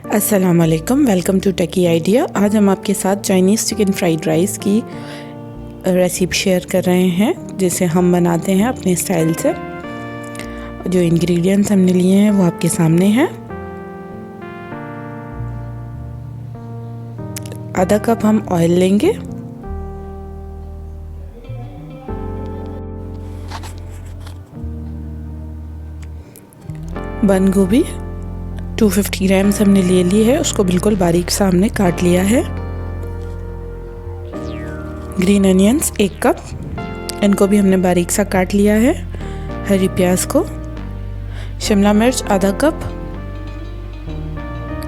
अस्सलाम वालेकुम, welcome to techy idea. आज हम आपके साथ चाइनीज़ चिकन फ्राइड राइस की रेसिपी शेयर कर रहे हैं, जिसे हम बनाते हैं अपने स्टाइल से। जो इंग्रेडिएंट्स हमने लिए हैं वो आपके सामने हैं। आधा कप हम ऑयल लेंगे, बंद गोभी 250 ग्राम्स हमने ले ली है, उसको बिल्कुल बारीक सा हमने काट लिया है। ग्रीन अनियंस 1 कप, इनको भी हमने बारीक सा काट लिया है। हरी प्याज को, शिमला मिर्च आधा कप,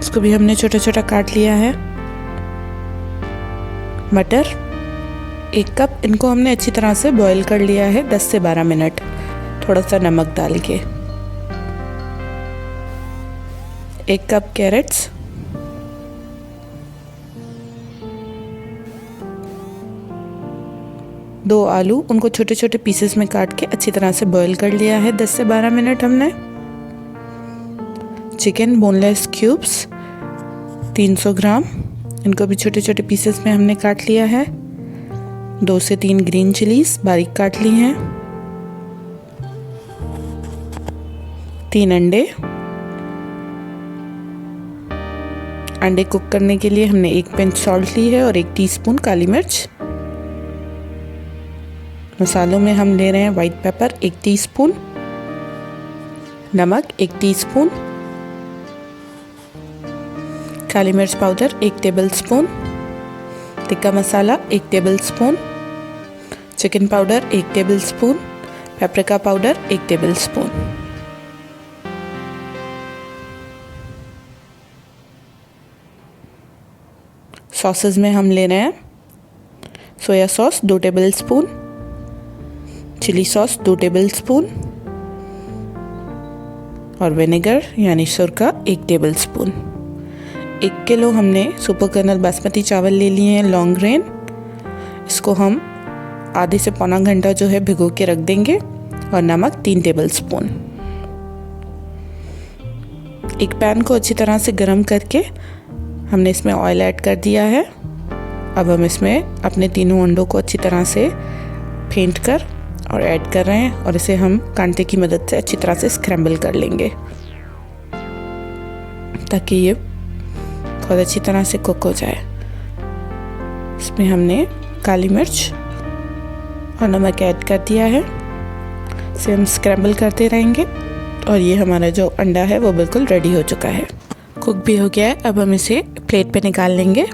इसको भी हमने छोटा छोटा काट लिया है। मटर 1 कप, इनको हमने अच्छी तरह से बॉईल कर लिया है 10 से 12 मिनट, थोड़ा सा नमक डाल के। 1 कप कैरेट्स, 2 आलू, उनको छोटे छोटे पीसेस में काट के अच्छी तरह से बॉईल कर लिया है 10 से 12 मिनट हमने। चिकन बोनलेस क्यूब्स 300 ग्राम, इनको भी छोटे छोटे पीसेस में हमने काट लिया है। 2 से 3 ग्रीन चिलीज बारीक काट ली हैं। 3 अंडे कुक करने के लिए हमने 1 पिंच सॉल्ट ली है और 1 टीस्पून काली मिर्च। मसालों में हम ले रहे हैं वाइट पेपर 1 टीस्पून, नमक 1 टीस्पून, काली मिर्च powder 1 tablespoon, tikka masala 1 tablespoon, chicken powder 1 tablespoon, paprika powder 1 tablespoon. Sauces में हम ले रहे हैं soya sauce 2 tablespoon, chilli sauce 2 tablespoon और विनेगर यानी सिरका 1 टेबलस्पून। 1 किलो हमने सुपर कर्नल बासमती चावल ले लिए हैं लॉन्ग ग्रेन, इसको हम आधे से पौना घंटा जो है भिगो के रख देंगे। और नमक 3 टेबलस्पून। एक पैन को अच्छी तरह से गर्म करके हमने इसमें ऑयल ऐड कर दिया है। अब हम इसमें अपने तीनों अंडों को अच्छी तरह से फेंट कर और ऐड कर रहे हैं और इसे हम कांटे की मदद से अच्छी तरह से स्क्रैम्बल कर लेंगे ताकि ये बहुत अच्छी तरह से कुक हो जाए। इसमें हमने काली मिर्च और नमक ऐड कर दिया है, इसे हम स्क्रैम्बल करते रहेंगे और ये हमारा जो अंडा है वो बिल्कुल रेडी हो चुका है, कुक भी हो गया है। अब हम इसे प्लेट पे निकाल लेंगे।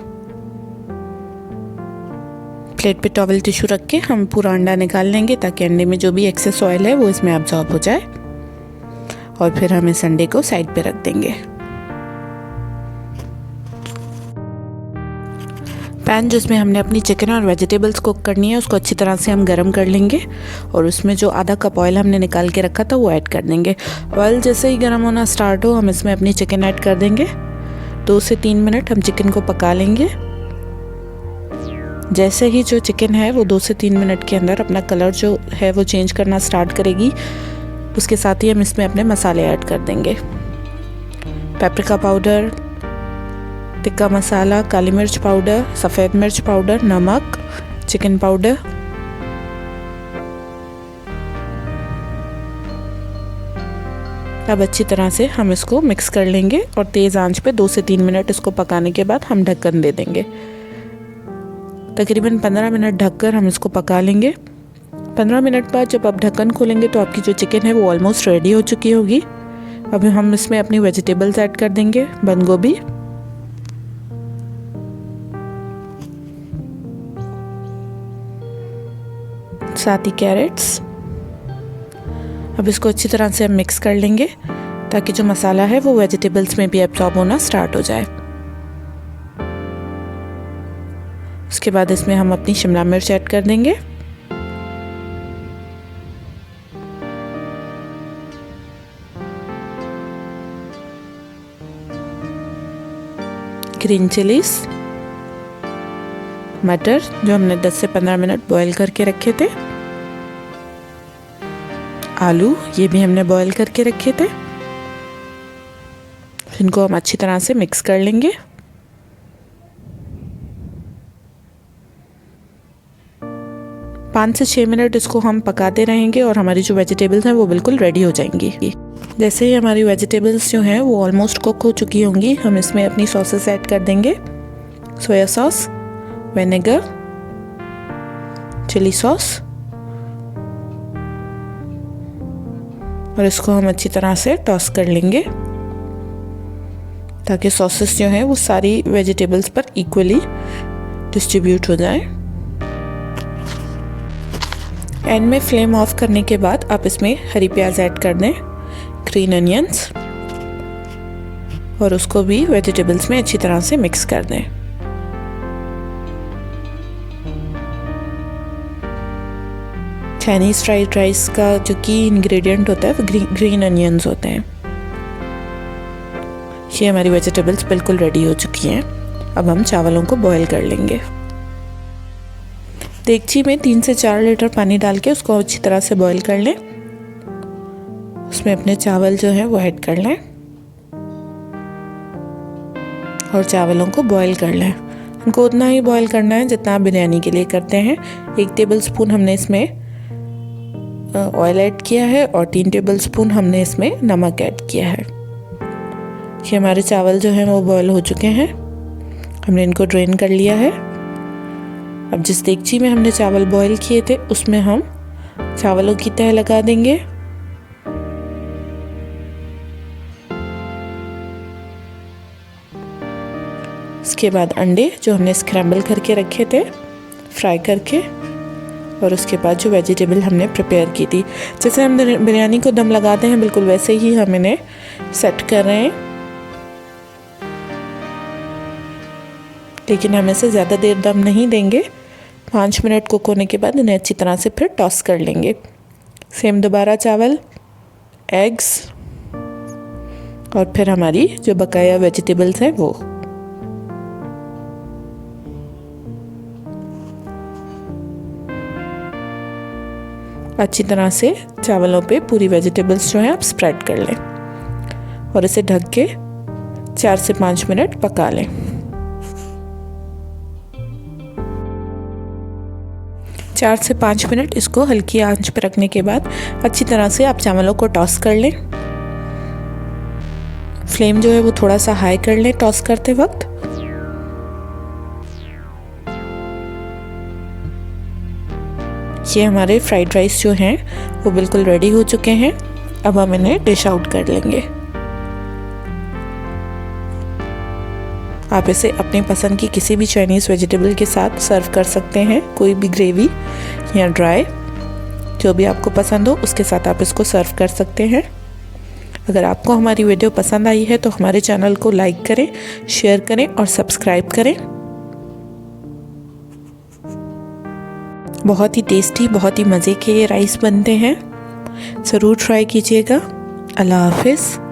प्लेट पे टॉवल टिश्यू रख के हम पूरा अंडा निकाल लेंगे ताकि अंडे में जो भी एक्सेस ऑयल है वो इसमें अब्जॉर्ब हो जाए। और फिर हम इस अंडे को साइड पे रख देंगे। पैन जिसमें हमने अपनी चिकन और वेजिटेबल्स कुक करनी है उसको अच्छी तरह से हम गरम कर लेंगे और उसमें जो आधा कप ऑयल हमने निकाल के रखा था वो ऐड कर देंगे। ऑयल जैसे ही गर्म होना स्टार्ट हो हम इसमें अपनी चिकन ऐड कर देंगे। 2 से 3 मिनट हम चिकन को पका लेंगे। जैसे ही जो चिकन है वो 2 से 3 मिनट के अंदर अपना कलर जो है वो चेंज करना स्टार्ट करेगी, उसके साथ ही हम इसमें अपने मसाले ऐड कर देंगे। पेपरिका पाउडर, टिक्का मसाला, काली मिर्च पाउडर, सफ़ेद मिर्च पाउडर, नमक, चिकन पाउडर। अब अच्छी तरह से हम इसको मिक्स कर लेंगे और तेज़ आंच पे 2 से 3 मिनट इसको पकाने के बाद हम ढक्कन दे देंगे। तकरीबन 15 मिनट ढककर हम इसको पका लेंगे। 15 मिनट बाद जब आप ढक्कन खोलेंगे तो आपकी जो चिकन है वो ऑलमोस्ट रेडी हो चुकी होगी। अब हम इसमें अपनी वेजिटेबल्स ऐड कर देंगे। बंद गोभी, साथ ही कैरेट्स। अब इसको अच्छी तरह से हम मिक्स कर लेंगे ताकि जो मसाला है वो वेजिटेबल्स में भी एब्जॉर्ब होना स्टार्ट हो जाए। उसके बाद इसमें हम अपनी शिमला मिर्च ऐड कर देंगे। ग्रीन चिलीज, मटर जो हमने 10 से 15 मिनट बॉईल करके रखे थे, आलू ये भी हमने बॉईल करके रखे थे, इनको हम अच्छी तरह से मिक्स कर लेंगे। पाँच से 6 मिनट इसको हम पकाते रहेंगे और हमारी जो वेजिटेबल्स हैं वो बिल्कुल रेडी हो जाएंगी। जैसे ही हमारी वेजिटेबल्स जो हैं वो ऑलमोस्ट कुक हो चुकी होंगी, हम इसमें अपनी सॉसेस ऐड कर देंगे। Soya sauce, vinegar, chilli sauce, और इसको हम अच्छी तरह से टॉस कर लेंगे ताकि सॉसेस जो हैं वो सारी वेजिटेबल्स पर इक्वली डिस्ट्रीब्यूट हो जाएं। एंड में फ्लेम ऑफ करने के बाद आप इसमें हरी प्याज ऐड कर दें, ग्रीन अनियंस, और उसको भी वेजिटेबल्स में अच्छी तरह से मिक्स कर दें। चाइनीज़ फ्राइड राइस का जो की इंग्रेडिएंट होता है वो ग्रीन अनियंस होते हैं। ये हमारी वेजिटेबल्स बिल्कुल रेडी हो चुकी हैं। अब हम चावलों को बॉईल कर लेंगे। देगची में 3 से 4 लीटर पानी डाल के उसको अच्छी तरह से बॉईल कर लें। उसमें अपने चावल जो है वो ऐड कर लें और चावलों को बॉईल कर लें। उनको उतना ही बॉईल करना है जितना आप बिरयानी के लिए करते हैं। 1 टेबलस्पून हमने इसमें ऑयल ऐड किया है और 3 टेबलस्पून हमने इसमें नमक ऐड किया है। ये हमारे चावल जो हैं वो बॉईल हो चुके हैं। हमने इनको ड्रेन कर लिया है। अब जिस देगची में हमने चावल बॉईल किए थे उसमें हम चावलों की तह लगा देंगे। इसके बाद अंडे जो हमने स्क्रैम्बल करके रखे थे फ्राई करके, और उसके बाद जो वेजिटेबल हमने प्रिपेयर की थी, जैसे हम बिरयानी को दम लगाते हैं बिल्कुल वैसे ही हम इन्हें सेट कर रहे हैं। लेकिन हम इसे ज़्यादा देर दम नहीं देंगे। 5 मिनट कुक होने के बाद इन्हें अच्छी तरह से फिर टॉस कर लेंगे। सेम दोबारा चावल, एग्स, और फिर हमारी जो बकाया वेजिटेबल्स हैं वो। अच्छी तरह से चावलों पे पूरी वेजिटेबल्स जो हैं आप स्प्रेड कर लें और इसे ढक के 4 से 5 मिनट पका लें। 4 से 5 मिनट इसको हल्की आंच पर रखने के बाद अच्छी तरह से आप चावलों को टॉस कर लें। फ्लेम जो है वो थोड़ा सा हाई कर लें टॉस करते वक्त। ये हमारे फ्राइड राइस जो हैं वो बिल्कुल रेडी हो चुके हैं। अब हम इन्हें डिश आउट कर लेंगे। आप इसे अपनी पसंद की किसी भी चाइनीज़ वेजिटेबल के साथ सर्व कर सकते हैं, कोई भी ग्रेवी या ड्राई, जो भी आपको पसंद हो उसके साथ आप इसको सर्व कर सकते हैं। अगर आपको हमारी वीडियो पसंद आई है तो हमारे चैनल को लाइक करें, शेयर करें और सब्सक्राइब करें। बहुत ही टेस्टी, बहुत ही मज़े के ये राइस बनते हैं, ज़रूर ट्राई कीजिएगा। अल्लाह हाफिज़।